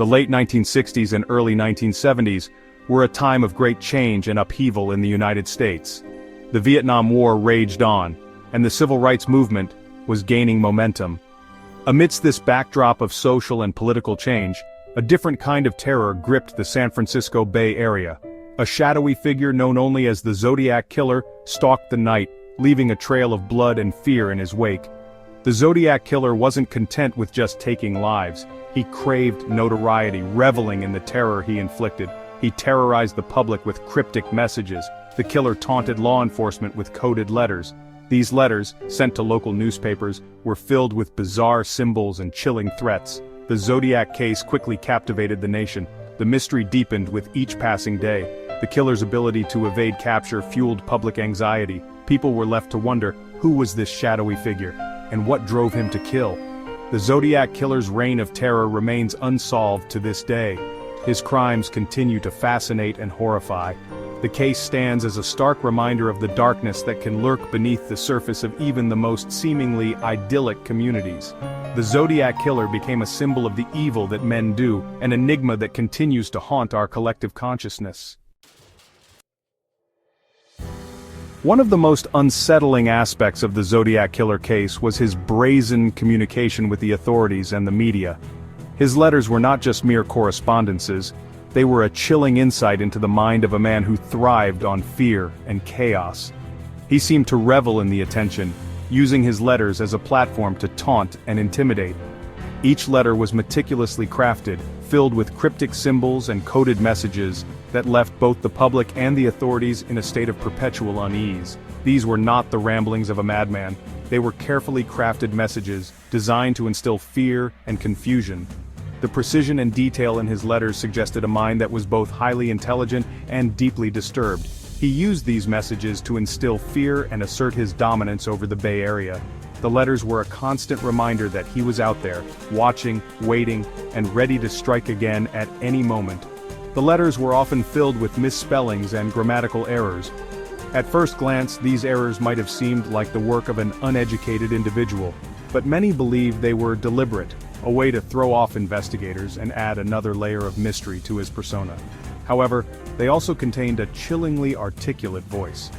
The late 1960s and early 1970s were a time of great change and upheaval in the United States. The Vietnam War raged on, and the civil rights movement was gaining momentum. Amidst this backdrop of social and political change, a different kind of terror gripped the San Francisco Bay Area. A shadowy figure known only as the Zodiac Killer stalked the night, leaving a trail of blood and fear in his wake. The Zodiac Killer wasn't content with just taking lives. He craved notoriety, reveling in the terror he inflicted. He terrorized the public with cryptic messages. The killer taunted law enforcement with coded letters. These letters, sent to local newspapers, were filled with bizarre symbols and chilling threats. The Zodiac case quickly captivated the nation. The mystery deepened with each passing day. The killer's ability to evade capture fueled public anxiety. People were left to wonder, who was this shadowy figure, and what drove him to kill? The Zodiac Killer's reign of terror remains unsolved to this day. His crimes continue to fascinate and horrify. The case stands as a stark reminder of the darkness that can lurk beneath the surface of even the most seemingly idyllic communities. The Zodiac Killer became a symbol of the evil that men do, an enigma that continues to haunt our collective consciousness. One of the most unsettling aspects of the Zodiac Killer case was his brazen communication with the authorities and the media. His letters were not just mere correspondences, they were a chilling insight into the mind of a man who thrived on fear and chaos. He seemed to revel in the attention, using his letters as a platform to taunt and intimidate. Each letter was meticulously crafted, filled with cryptic symbols and coded messages that left both the public and the authorities in a state of perpetual unease. These were not the ramblings of a madman. They were carefully crafted messages, designed to instill fear and confusion. The precision and detail in his letters suggested a mind that was both highly intelligent and deeply disturbed. He used these messages to instill fear and assert his dominance over the Bay Area. The letters were a constant reminder that he was out there, watching, waiting, and ready to strike again at any moment. The letters were often filled with misspellings and grammatical errors. At first glance, these errors might have seemed like the work of an uneducated individual, but many believed they were deliberate, a way to throw off investigators and add another layer of mystery to his persona. However, they also contained a chillingly articulate voice.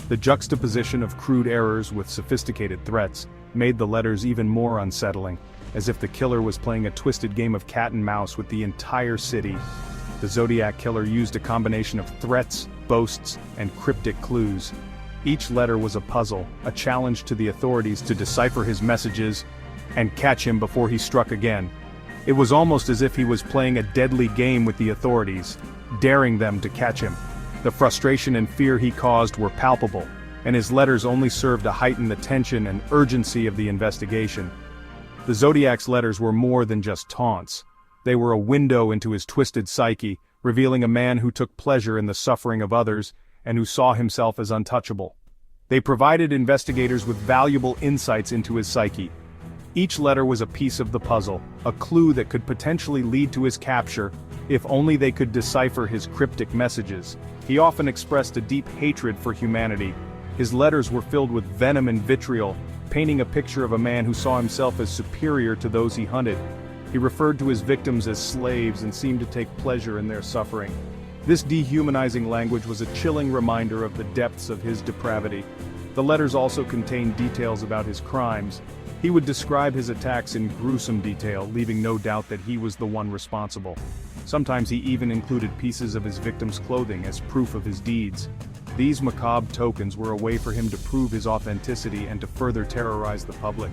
The juxtaposition of crude errors with sophisticated threats made the letters even more unsettling, as if the killer was playing a twisted game of cat and mouse with the entire city. The Zodiac Killer used a combination of threats, boasts, and cryptic clues. Each letter was a puzzle, a challenge to the authorities to decipher his messages and catch him before he struck again. It was almost as if he was playing a deadly game with the authorities, daring them to catch him. The frustration and fear he caused were palpable, and his letters only served to heighten the tension and urgency of the investigation. The Zodiac's letters were more than just taunts. They were a window into his twisted psyche, revealing a man who took pleasure in the suffering of others and who saw himself as untouchable. They provided investigators with valuable insights into his psyche. Each letter was a piece of the puzzle, a clue that could potentially lead to his capture, if only they could decipher his cryptic messages. He often expressed a deep hatred for humanity. His letters were filled with venom and vitriol, painting a picture of a man who saw himself as superior to those he hunted. He referred to his victims as slaves and seemed to take pleasure in their suffering. This dehumanizing language was a chilling reminder of the depths of his depravity. The letters also contained details about his crimes. He would describe his attacks in gruesome detail, leaving no doubt that he was the one responsible. Sometimes he even included pieces of his victims' clothing as proof of his deeds. These macabre tokens were a way for him to prove his authenticity and to further terrorize the public.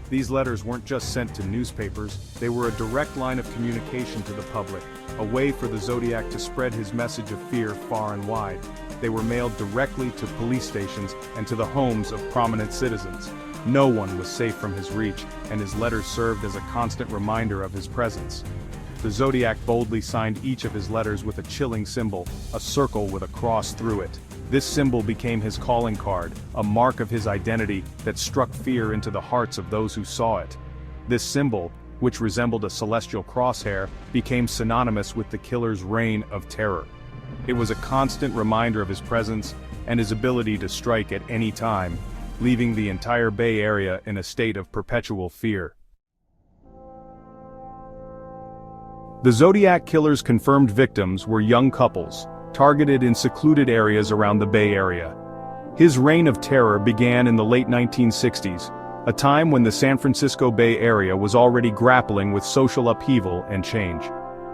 These letters weren't just sent to newspapers, they were a direct line of communication to the public, a way for the Zodiac to spread his message of fear far and wide. They were mailed directly to police stations and to the homes of prominent citizens. No one was safe from his reach, and his letters served as a constant reminder of his presence. The Zodiac boldly signed each of his letters with a chilling symbol, a circle with a cross through it. This symbol became his calling card, a mark of his identity that struck fear into the hearts of those who saw it. This symbol, which resembled a celestial crosshair, became synonymous with the killer's reign of terror. It was a constant reminder of his presence and his ability to strike at any time, leaving the entire Bay Area in a state of perpetual fear. The Zodiac Killer's confirmed victims were young couples, targeted in secluded areas around the Bay Area. His reign of terror began in the late 1960s, a time when the San Francisco Bay Area was already grappling with social upheaval and change.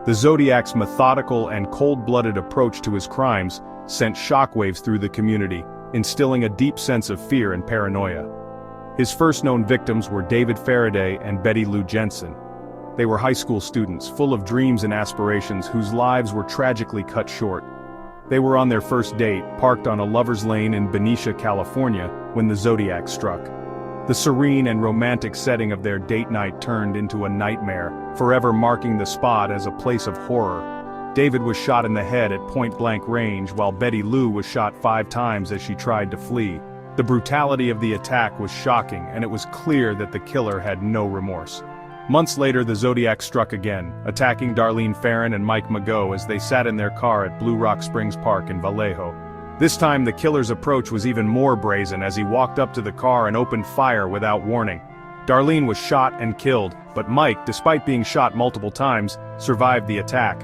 The Zodiac's methodical and cold-blooded approach to his crimes sent shockwaves through the community, instilling a deep sense of fear and paranoia. His first known victims were David Faraday and Betty Lou Jensen. They were high school students, full of dreams and aspirations whose lives were tragically cut short. They were on their first date, parked on a lover's lane in Benicia, California, when the Zodiac struck. The serene and romantic setting of their date night turned into a nightmare, forever marking the spot as a place of horror. David was shot in the head at point-blank range, while Betty Lou was shot 5 times as she tried to flee. The brutality of the attack was shocking, and it was clear that the killer had no remorse. Months later, the Zodiac struck again, attacking Darlene Ferrin and Mike Mageau as they sat in their car at Blue Rock Springs Park in Vallejo. This time the killer's approach was even more brazen as he walked up to the car and opened fire without warning. Darlene was shot and killed, but Mike, despite being shot multiple times, survived the attack.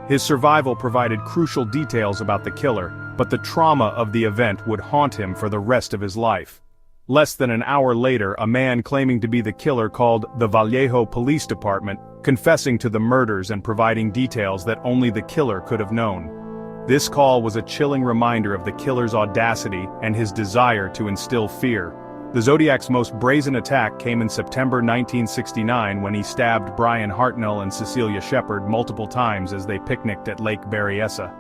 His survival provided crucial details about the killer, but the trauma of the event would haunt him for the rest of his life. Less than an hour later, a man claiming to be the killer called the Vallejo Police Department, confessing to the murders and providing details that only the killer could have known. This call was a chilling reminder of the killer's audacity and his desire to instill fear. The Zodiac's most brazen attack came in September 1969 when he stabbed Brian Hartnell and Cecilia Shepard multiple times as they picnicked at Lake Berryessa.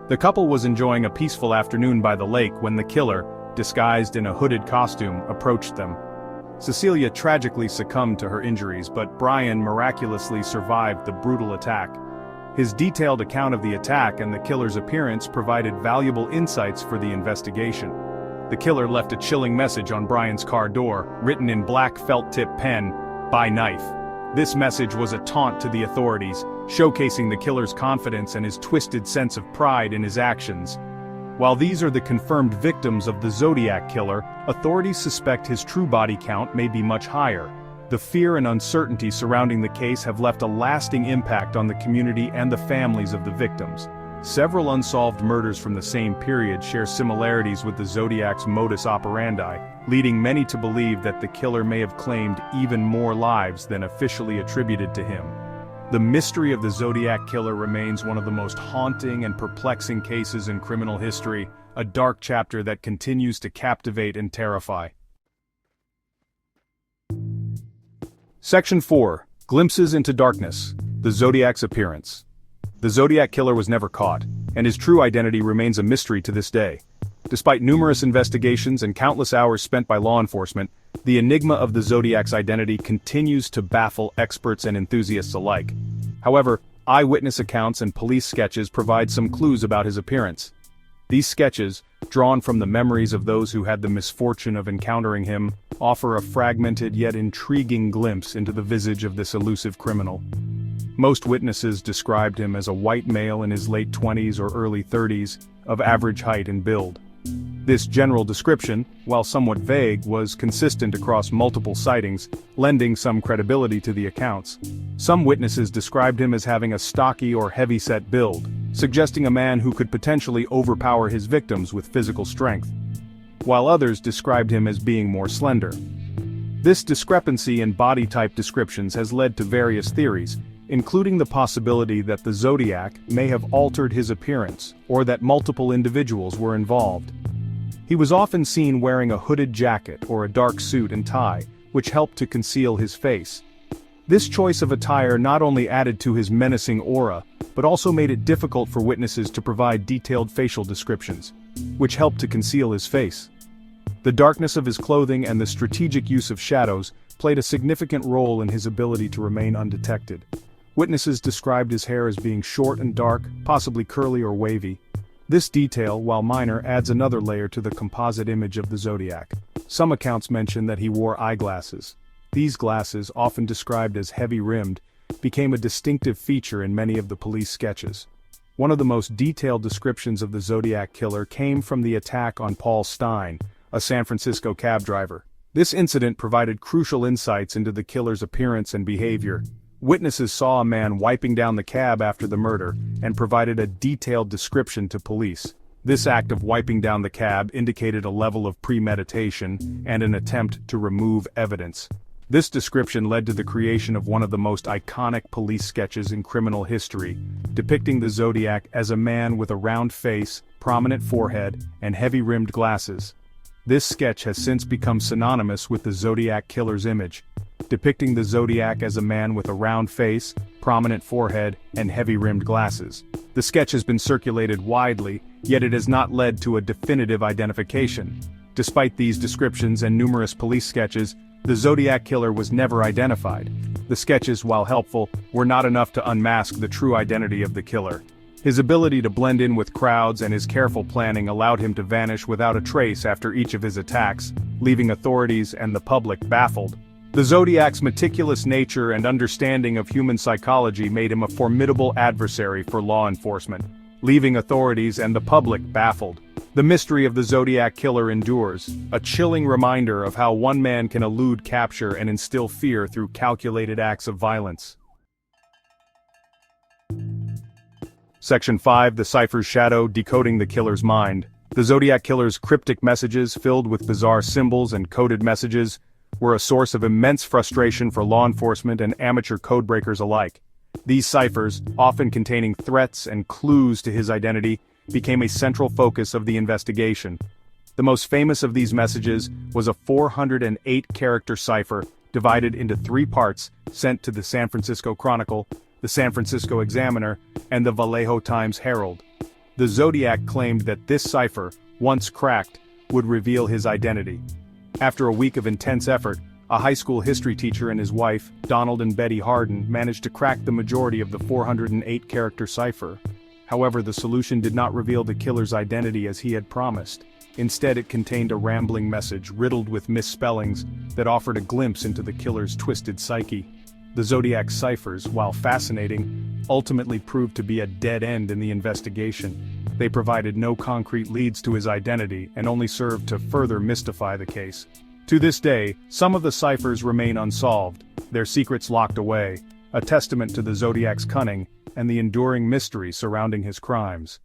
The couple was enjoying a peaceful afternoon by the lake when the killer, disguised in a hooded costume, approached them. Cecilia tragically succumbed to her injuries, but Brian miraculously survived the brutal attack. His detailed account of the attack and the killer's appearance provided valuable insights for the investigation. The killer left a chilling message on Brian's car door, written in black felt-tip pen, "By knife." This message was a taunt to the authorities, showcasing the killer's confidence and his twisted sense of pride in his actions. While these are the confirmed victims of the Zodiac Killer, authorities suspect his true body count may be much higher. The fear and uncertainty surrounding the case have left a lasting impact on the community and the families of the victims. Several unsolved murders from the same period share similarities with the Zodiac's modus operandi, leading many to believe that the killer may have claimed even more lives than officially attributed to him. The mystery of the Zodiac Killer remains one of the most haunting and perplexing cases in criminal history, a dark chapter that continues to captivate and terrify. Section 4. Glimpses into Darkness. The Zodiac's Appearance. The Zodiac Killer was never caught, and his true identity remains a mystery to this day. Despite numerous investigations and countless hours spent by law enforcement, the enigma of the Zodiac's identity continues to baffle experts and enthusiasts alike. However, eyewitness accounts and police sketches provide some clues about his appearance. These sketches, drawn from the memories of those who had the misfortune of encountering him, offer a fragmented yet intriguing glimpse into the visage of this elusive criminal. Most witnesses described him as a white male in his late 20s or early 30s, of average height and build. This general description, while somewhat vague, was consistent across multiple sightings, lending some credibility to the accounts. Some witnesses described him as having a stocky or heavy-set build, suggesting a man who could potentially overpower his victims with physical strength, while others described him as being more slender. This discrepancy in body type descriptions has led to various theories, including the possibility that the Zodiac may have altered his appearance, or that multiple individuals were involved. He was often seen wearing a hooded jacket or a dark suit and tie, which helped to conceal his face. This choice of attire not only added to his menacing aura, but also made it difficult for witnesses to provide detailed facial descriptions, which helped to conceal his face. The darkness of his clothing and the strategic use of shadows played a significant role in his ability to remain undetected. Witnesses described his hair as being short and dark, possibly curly or wavy. This detail, while minor, adds another layer to the composite image of the Zodiac. Some accounts mention that he wore eyeglasses. These glasses, often described as heavy-rimmed, became a distinctive feature in many of the police sketches. One of the most detailed descriptions of the Zodiac Killer came from the attack on Paul Stein, a San Francisco cab driver. This incident provided crucial insights into the killer's appearance and behavior. Witnesses saw a man wiping down the cab after the murder, and provided a detailed description to police. This act of wiping down the cab indicated a level of premeditation and an attempt to remove evidence. This description led to the creation of one of the most iconic police sketches in criminal history, depicting the Zodiac as a man with a round face, prominent forehead, and heavy-rimmed glasses. This sketch has since become synonymous with the Zodiac Killer's image, depicting the Zodiac as a man with a round face, prominent forehead, and heavy-rimmed glasses. The sketch has been circulated widely, yet it has not led to a definitive identification. Despite these descriptions and numerous police sketches, the Zodiac Killer was never identified. The sketches, while helpful, were not enough to unmask the true identity of the killer. His ability to blend in with crowds and his careful planning allowed him to vanish without a trace after each of his attacks, leaving authorities and the public baffled. The Zodiac's meticulous nature and understanding of human psychology made him a formidable adversary for law enforcement, leaving authorities and the public baffled. The mystery of the Zodiac Killer endures, a chilling reminder of how one man can elude capture and instill fear through calculated acts of violence. Section 5. The Cipher's Shadow, Decoding the Killer's Mind. The Zodiac Killer's cryptic messages, filled with bizarre symbols and coded messages, were a source of immense frustration for law enforcement and amateur codebreakers alike. These ciphers, often containing threats and clues to his identity, became a central focus of the investigation. The most famous of these messages was a 408-character cipher divided into 3 parts sent to the San Francisco Chronicle, the San Francisco Examiner, and the Vallejo Times-Herald. The Zodiac claimed that this cipher, once cracked, would reveal his identity. After a week of intense effort, a high school history teacher and his wife, Donald and Betty Harden, managed to crack the majority of the 408-character cipher. However, the solution did not reveal the killer's identity as he had promised. Instead, it contained a rambling message riddled with misspellings that offered a glimpse into the killer's twisted psyche. The Zodiac ciphers, while fascinating, ultimately proved to be a dead end in the investigation. They provided no concrete leads to his identity and only served to further mystify the case. To this day, some of the ciphers remain unsolved, their secrets locked away, a testament to the Zodiac's cunning and the enduring mystery surrounding his crimes.